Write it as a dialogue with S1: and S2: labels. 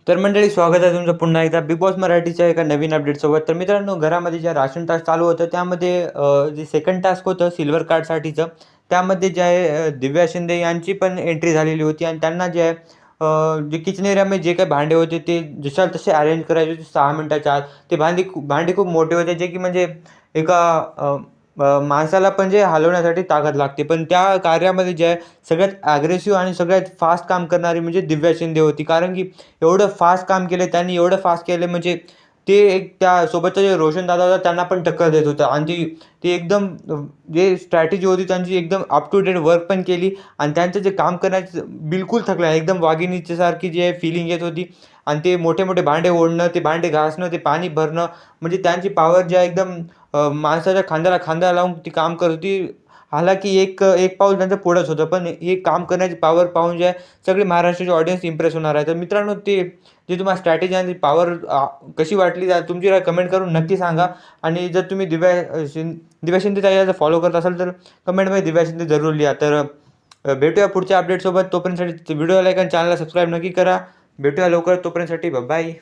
S1: तर मंडळी, स्वागत आहे तुमचं पुन्हा एकदा बिग बॉस मराठीच्या एका नवीन अपडेटसोबत. तर मित्रांनो, घरामध्ये जे राशन टास्क चालू होतं त्यामध्ये जे सेकंड टास्क होतं सिल्वर कार्डसाठीचं, त्यामध्ये जे आहे दिव्या शिंदे यांची पण एंट्री झालेली होती आणि त्यांना जे आहे जे किचन एरियामध्ये जे काही भांडे होते ते जशाला तसे अरेंज करायचे होते 6 मिनिटाच्या आत. ते भांडे खूप मोठे होते, जे की म्हणजे एका अ, माणसाला पण जे हलवण्यासाठी ताकद लागते. पण त्या कार्यामध्ये जे आहे सगळ्यात ॲग्रेसिव्ह आणि सगळ्यात फास्ट काम करणारी म्हणजे दिव्या शिंदे होती. कारण की एवढं फास्ट काम केलं त्यांनी, एवढं फास्ट केलं म्हणजे ते एक त्या सोबतचा जे रोशन दादा होता त्यांना पण टक्कर देत होता आणि ती ती एकदम जे स्ट्रॅटेजी होती त्यांची एकदम अप टू डेट वर्क पण केली आणि त्यांचं जे काम करण्याचं बिलकुल थकलं नाही. एकदम वाघिणीच्या सारखी जी आहे फीलिंग येत होती आणि ते मोठे-मोठे भांडे ओढणं, ते भांडे घासणं, ते पाणी भरणं म्हणजे त्यांची पॉवर जी आहे एकदम माणसाच्या खांद्याला खांदा लावून ती काम करत होती. हालाकी एक पाऊल त्यांचं पुढंच होतं. पण हे काम करण्याची पॉवर पाहून जे आहे सगळी महाराष्ट्राची ऑडियन्स इम्प्रेस होणार आहे. तर मित्रांनो, ते जे तुम्हाला स्ट्रॅटेजी आणि पॉवर कशी वाटली तुमची राय कमेंट करून नक्की सांगा. आणि जर तुम्ही दिव्या शिंदे ताईला जर फॉलो करत असाल तर कमेंटमध्ये दिव्या शिंदे जरूर लिहा. तर भेटूया पुढच्या अपडेटसोबत. तोपर्यंतसाठी व्हिडिओ लाईक आणि चॅनलला सबस्क्राईब नक्की करा. भेटूया लवकर. तोपर्यंतसाठी बाय.